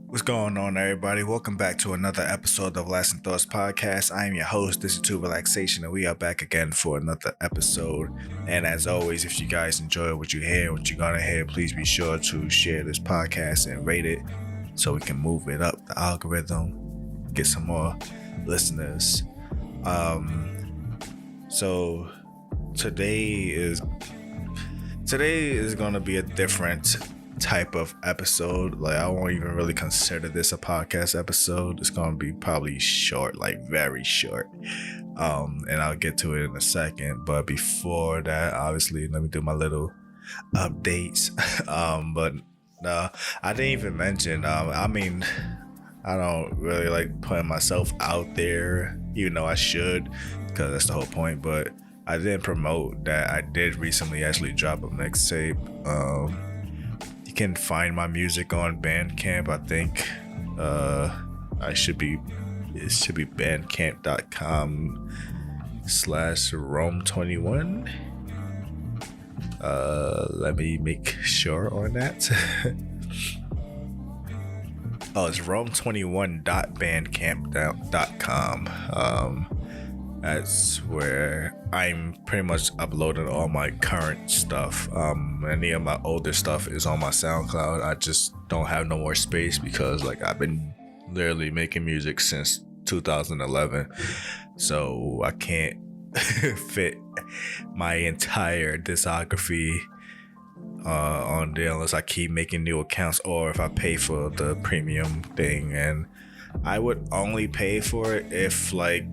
What's going on, everybody? Welcome back to another episode of Lasting Thoughts Podcast. I am your host, this is Two Relaxation, and we are back again for another episode. And as always, if you guys enjoy what you hear, what you're gonna hear, please be sure to share this podcast and rate it so we can move it up the algorithm, get some more listeners. So today is gonna be a different type of episode. Like, I won't even really consider this a podcast episode. It's gonna be probably short, like very short. And I'll get to it in a second. But before that, obviously, let me do my little updates. But I didn't even mention. I don't really like putting myself out there, even though I should, because that's the whole point. But I didn't promote that I did recently actually drop a mixtape. You can find my music on Bandcamp. I think it should be bandcamp.com/Rome21. Let me make sure on that. Oh, it's Rome21.bandcamp.com. That's where I'm pretty much uploading all my current stuff. Any of my older stuff is on my SoundCloud. I just don't have no more space because, like, I've been literally making music since 2011, so I can't fit my entire discography on there unless I keep making new accounts or if I pay for the premium thing. And I would only pay for it if, like,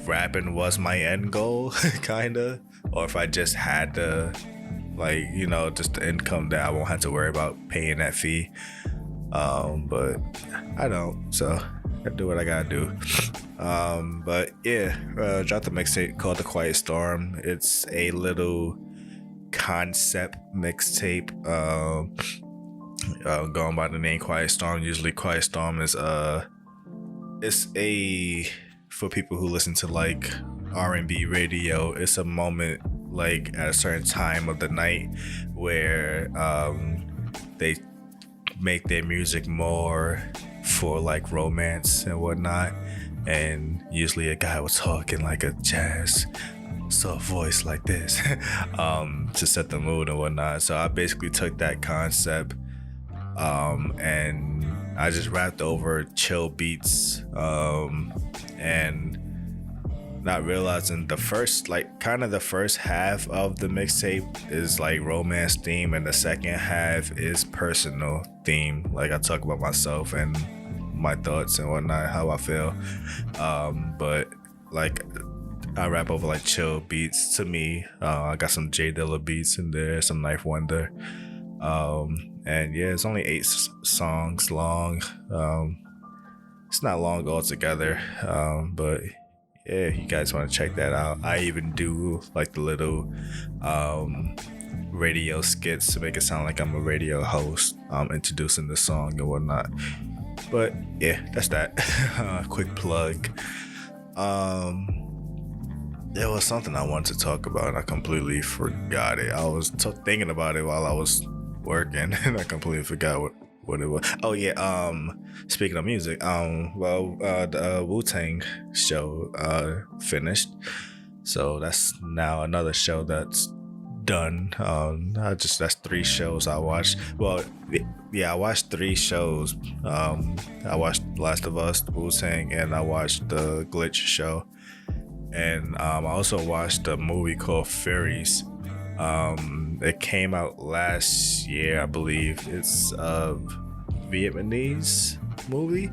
rapping was my end goal, kinda, or if I just had the, like, just the income that I won't have to worry about paying that fee. But I don't, so I do what I gotta do. But yeah, dropped a mixtape called The Quiet Storm. It's a little concept mixtape, going by the name Quiet Storm. Usually Quiet Storm is it's a, for people who listen to like R&B radio, it's a moment like at a certain time of the night where they make their music more for like romance and whatnot. And usually a guy will talk in like a jazz soft voice like this to set the mood and whatnot. So I basically took that concept and I just rapped over chill beats, and not realizing the first half of the mixtape is like romance theme, and the second half is personal theme. Like, I talk about myself and my thoughts and whatnot, how I feel. But like, I rap over like chill beats to me. I got some J Dilla beats in there, some Knife Wonder. And yeah, it's only 8 songs long. It's not long altogether, but yeah, you guys want to check that out. I even do like the little radio skits to make it sound like I'm a radio host, introducing the song and whatnot. But yeah, that's that. Quick plug. There was something I wanted to talk about and I completely forgot it. I was thinking about it while I was working and I completely forgot what it was. Oh yeah, speaking of music, the Wu-Tang show finished, so that's now another show that's done. That's 3 shows I watched. Well, yeah, I watched 3 shows. I watched Last of Us, Wu-Tang, and I watched the Glitch show, and I also watched a movie called Fairies. It came out last year, I believe. It's a Vietnamese movie.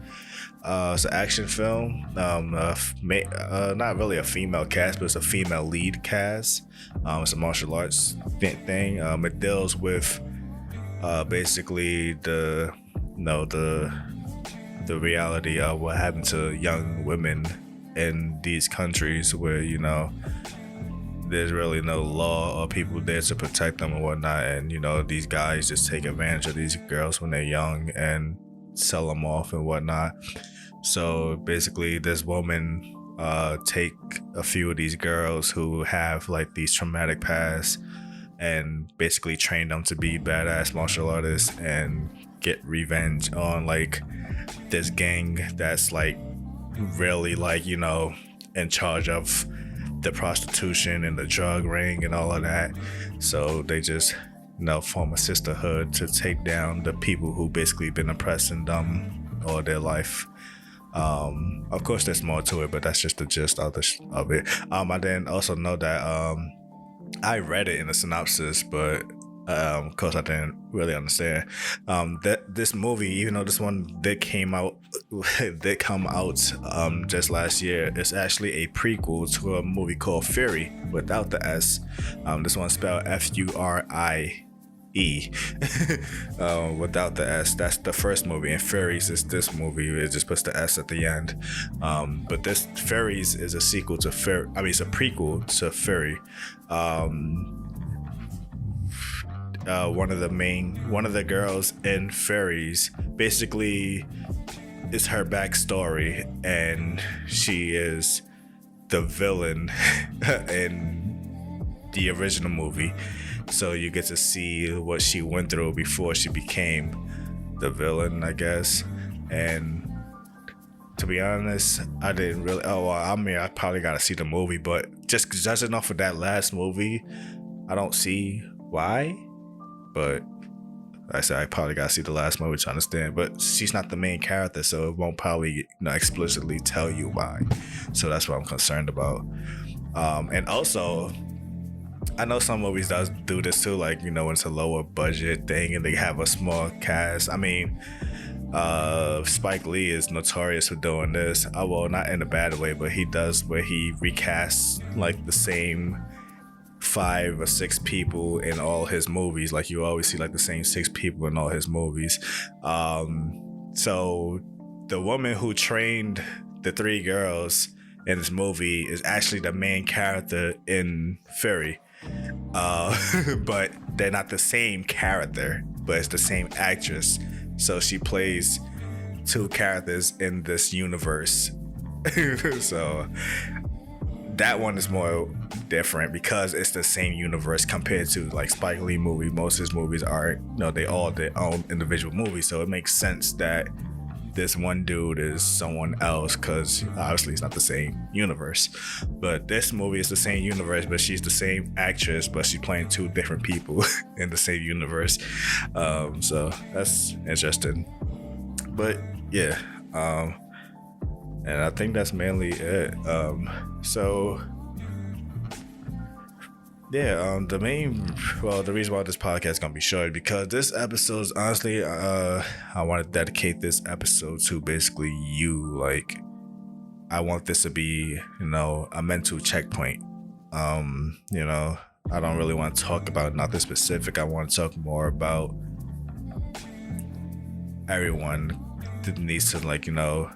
It's an action film. Not really a female cast, but it's a female lead cast. It's a martial arts thing. It deals with basically the reality of what happened to young women in these countries where there's really no law or people there to protect them and whatnot, and these guys just take advantage of these girls when they're young and sell them off and whatnot. So basically this woman take a few of these girls who have like these traumatic pasts and basically train them to be badass martial artists and get revenge on like this gang that's like really like, you know, in charge of the prostitution and the drug ring and all of that. So they just, you know, form a sisterhood to take down the people who basically been oppressing them all their life. Of course there's more to it, but that's just the gist of it. I didn't also know that I read it in the synopsis, but of course I didn't really understand that this movie, even though this one did come out just last year, it's actually a prequel to a movie called Fury without the S. This one's spelled Furie. Without the S. That's the first movie, and Fairies is this movie. It just puts the S at the end. But this Fairies is a sequel to it's a prequel to Fury. One of the girls in Fairies, basically, is her backstory, and she is the villain in the original movie. So you get to see what she went through before she became the villain, I guess. And to be honest, I didn't really. I probably gotta see the movie, but just judging off of that last movie, I don't see why. But like I said, I probably gotta see the last movie to understand. But she's not the main character, so it won't probably, you know, explicitly tell you why. So that's what I'm concerned about. And also, I know some movies does do this too, like, you know, it's a lower budget thing and they have a small cast. I mean, Spike Lee is notorious for doing this. Well, not in a bad way, but he does where he recasts like the same 5 or 6 people in all his movies. Like you always see like the same 6 people in all his movies. So the woman who trained the 3 girls in this movie is actually the main character in Fury. But they're not the same character, but it's the same actress. So she plays 2 characters in this universe. So that one is more different because it's the same universe compared to like Spike Lee movie. Most of his movies are, you know, they all their own individual movies. So it makes sense that this one dude is someone else because obviously it's not the same universe. But this movie is the same universe, but she's the same actress, but she's playing 2 different people in the same universe. So that's interesting. But yeah, and I think that's mainly it. So yeah, the reason why this podcast is gonna be short because this episode is honestly, I want to dedicate this episode to basically you. Like, I want this to be, you know, a mental checkpoint. You know, I don't really want to talk about nothing specific. I want to talk more about everyone that needs to, like, you know,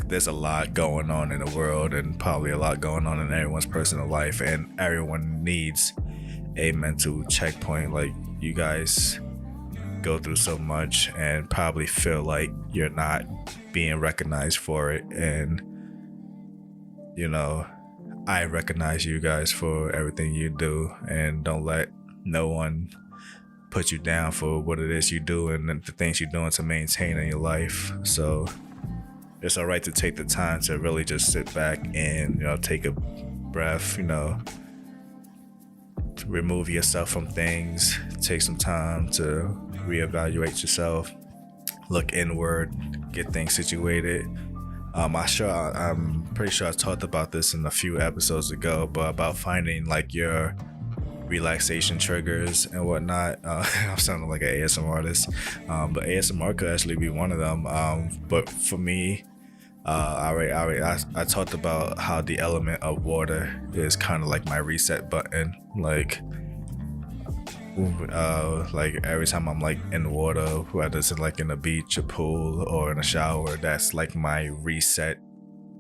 there's a lot going on in the world and probably a lot going on in everyone's personal life, and everyone needs a mental checkpoint. Like, you guys go through so much and probably feel like you're not being recognized for it, and you know, I recognize you guys for everything you do, and don't let no one put you down for what it is you do and the things you're doing to maintain in your life. So it's all right to take the time to really just sit back and, you know, take a breath, you know, to remove yourself from things, take some time to reevaluate yourself, look inward, get things situated. I'm pretty sure I talked about this in a few episodes ago, but about finding like your relaxation triggers and whatnot. I'm sounding like an ASMR artist, but ASMR could actually be one of them. But for me, I talked about how the element of water is kind of like my reset button. Like every time I'm like in water, whether it's like in a beach, a pool, or in a shower, that's like my reset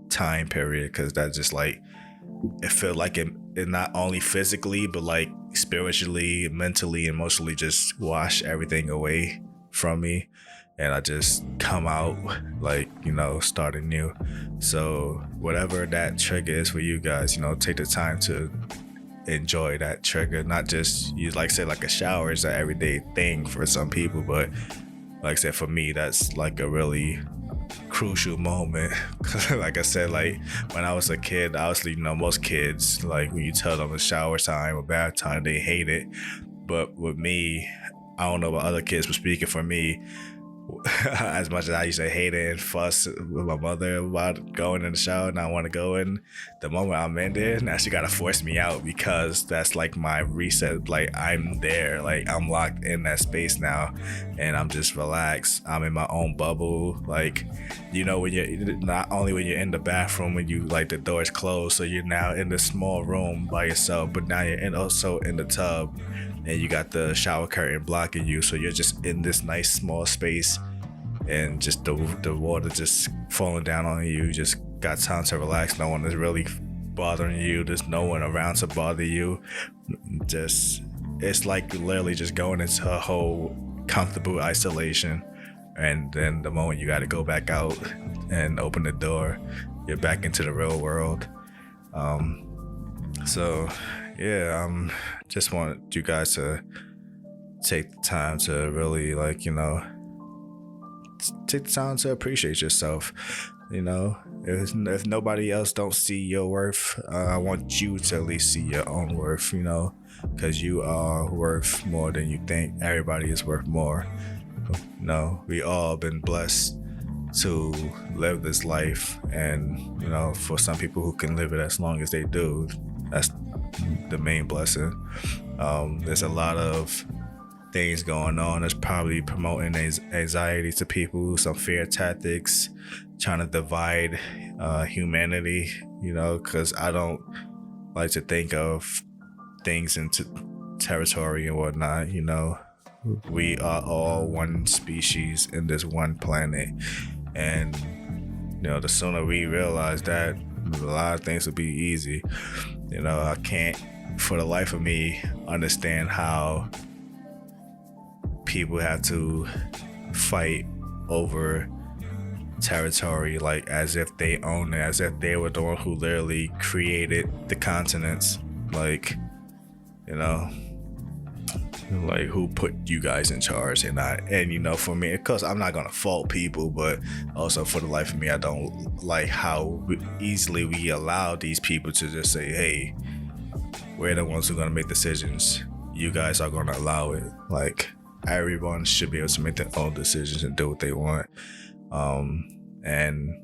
time period, because that just like, it felt like it not only physically but like spiritually, mentally, emotionally just wash everything away from me, and I just come out like, you know, starting new. So whatever that trigger is for you guys, you know, take the time to enjoy that trigger. Not just, you like say like a shower is an everyday thing for some people, but like I said, for me, that's like a really crucial moment. Like I said, like when I was a kid, obviously, most kids, like when you tell them it's shower time or bath time, they hate it. But with me, I don't know about other kids, but speaking for me, as much as I used to hate it and fuss with my mother about going in the shower and I want to go in, the moment I'm in there, now she gotta force me out because that's like my reset. Like I'm there, like I'm locked in that space now, and I'm just relaxed. I'm in my own bubble. Like, when you're not only when you're in the bathroom, when you like the door is closed, so you're now in this small room by yourself, but now you're also in the tub. And you got the shower curtain blocking you, so you're just in this nice small space, and just the water just falling down on you. You just got time to relax. No one is really bothering you. There's no one around to bother you. It's like literally just going into a whole comfortable isolation. And then the moment you got to go back out and open the door, you're back into the real world. So yeah, just want you guys to take the time to really take the time to appreciate yourself. If nobody else don't see your worth, I want you to at least see your own worth, because you are worth more than you think. Everybody is worth more. We all been blessed to live this life, and for some people who can live it as long as they do, that's the main blessing. There's a lot of things going on that's probably promoting anxiety to people, some fear tactics, trying to divide humanity, because I don't like to think of things into territory and whatnot. We are all one species in this one planet, and the sooner we realize that, a lot of things will be easy. I can't for the life of me understand how people have to fight over territory, like as if they own it, as if they were the one who literally created the continents. Like who put you guys in charge? And for me, of course, I'm not gonna fault people, but also for the life of me, I don't like how easily we allow these people to just say, hey, we're the ones who are gonna make decisions, you guys are gonna allow it. Like, everyone should be able to make their own decisions and do what they want. And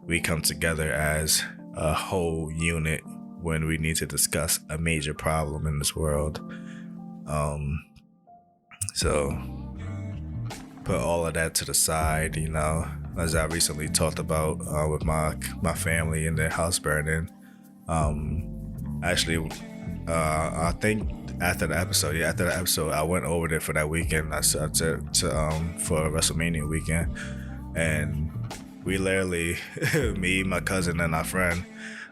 we come together as a whole unit when we need to discuss a major problem in this world. So put all of that to the side, as I recently talked about with my family and their house burning. Actually, I think after the episode, I went over there for that weekend. I said for WrestleMania weekend, and we literally, me, my cousin, and our friend,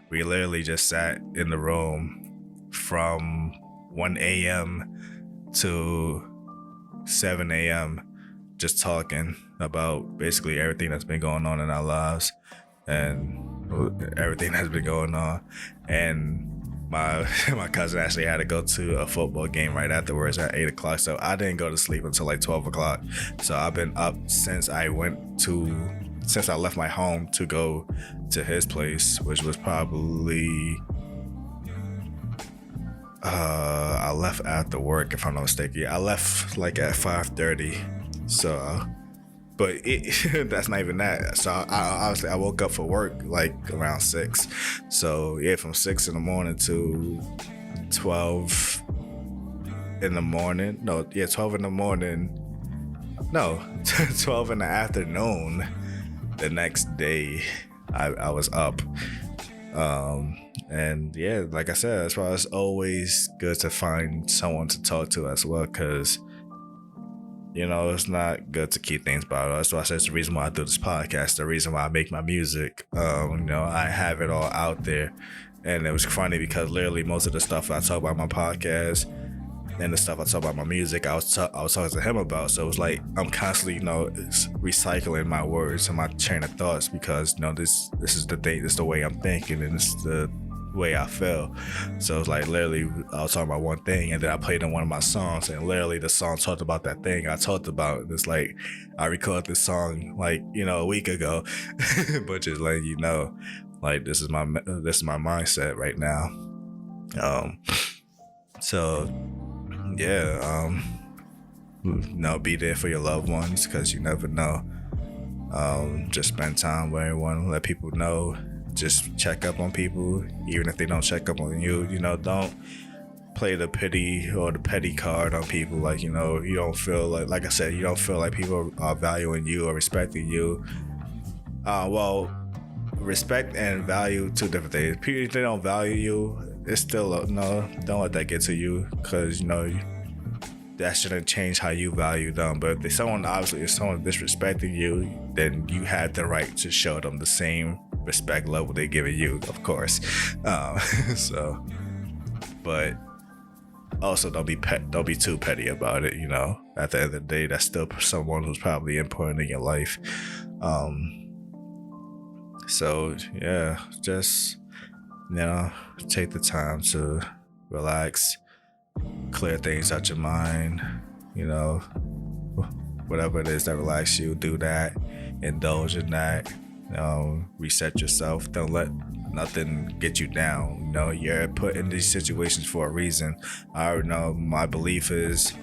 we literally just sat in the room from 1 a.m. to 7 a.m. just talking about basically everything that's been going on in our lives and everything that's been going on. And my cousin actually had to go to a football game right afterwards at 8 o'clock, so I didn't go to sleep until like 12 o'clock. So I've been up since I left my home to go to his place, which was probably I left after work, if I'm not mistaken. I left like at 5:30. So, but that's not even that. So I woke up for work like around 6. So yeah, from 6 in the morning to 12 in the morning. 12 in the morning. No, 12 in the afternoon. The next day, I was up. And yeah, like I said, that's why it's always good to find someone to talk to as well, because it's not good to keep things bottled. That's why I said it's the reason why I do this podcast, the reason why I make my music. I have it all out there. And it was funny because literally most of the stuff I talk about in my podcast and the stuff I talk about in my music, I was talking to him about. So it was like I'm constantly, recycling my words and my chain of thoughts, because this is the thing, this is the way I'm thinking, and it's the way I feel. So it's like literally I was talking about one thing and then I played in one of my songs and literally the song talked about that thing I talked about. It's like I recorded this song like, you know, a week ago, but just letting you know, like this is my mindset right now. So yeah, you know, be there for your loved ones because you never know. Just spend time with everyone, let people know, just check up on people even if they don't check up on you. You know, don't play the pity or the petty card on people. Like, you know, you don't feel like I said, you don't feel like people are valuing you or respecting you. Well, respect and value, two different things. People, if they don't value you, it's still no, don't let that get to you, because you know that shouldn't change how you value them. But if someone disrespecting you, then you had the right to show them the same respect level they're giving you, of course. So, but also don't be too petty about it. You know, at the end of the day, that's still someone who's probably important in your life. So yeah, just, you know, take the time to relax, clear things out your mind. You know, whatever it is that relaxes you, do that, indulge in that. Reset yourself. Don't let nothing get you down. You know, you're put in these situations for a reason. I already know my belief is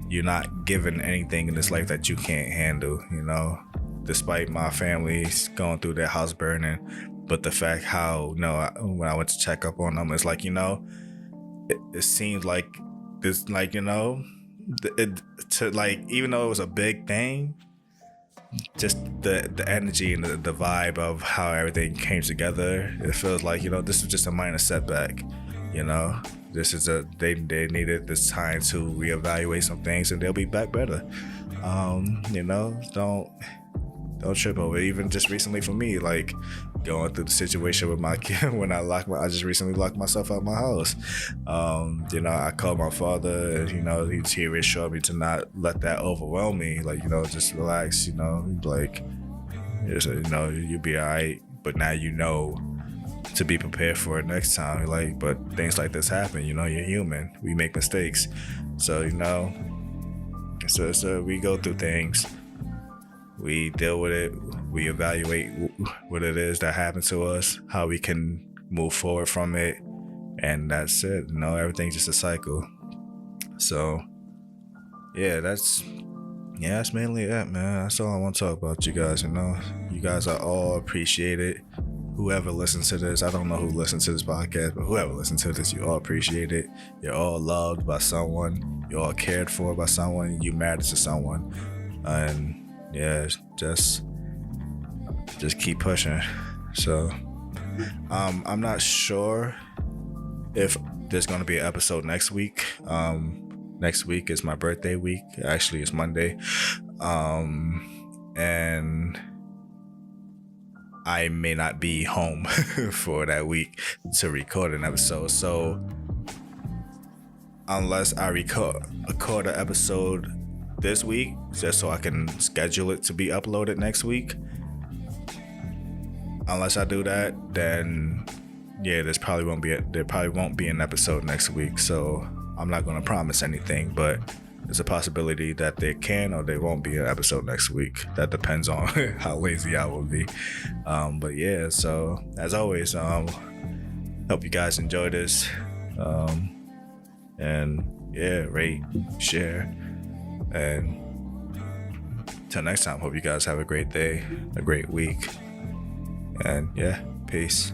you're not given anything in this life that you can't handle. You know, despite my family going through their house burning, but the fact how, you know, when I went to check up on them, it's like, you know, it seems like this, like, you know, even though it was a big thing, just the energy and the vibe of how everything came together, it feels like, you know, this is just a minor setback. You know, this is they needed this time to reevaluate some things and they'll be back better. You know, don't trip over it. Even just recently for me, like going through the situation with my kid when I just recently locked myself out of my house. You know, I called my father and, you know, he reassured me to not let that overwhelm me. Like, you know, just relax, you know, like, you know, you'll be all right. But now you know to be prepared for it next time. Like, but things like this happen, you know, you're human. We make mistakes. So, you know, so we go through things. We deal with it. We evaluate what it is that happened to us, how we can move forward from it, and that's it. You know, everything's just a cycle. So, yeah, that's mainly it, man. That's all I want to talk about, you guys. You know, you guys are all appreciated. Whoever listens to this, I don't know who listens to this podcast, but whoever listens to this, you all appreciate it. You're all loved by someone. You're all cared for by someone. You matter to someone, and yeah, just keep pushing. So I'm not sure if there's gonna be an episode next week. Next week is my birthday week. Actually, it's Monday, and I may not be home for that week to record an episode. So unless I record an episode this week, just so I can schedule it to be uploaded next week. Unless I do that, then yeah, there probably won't be an episode next week. So I'm not gonna promise anything, but there's a possibility that there can or there won't be an episode next week. That depends on how lazy I will be. But yeah, so as always, hope you guys enjoy this. And yeah, rate, share. And till next time, hope you guys have a great day, a great week. And yeah, peace.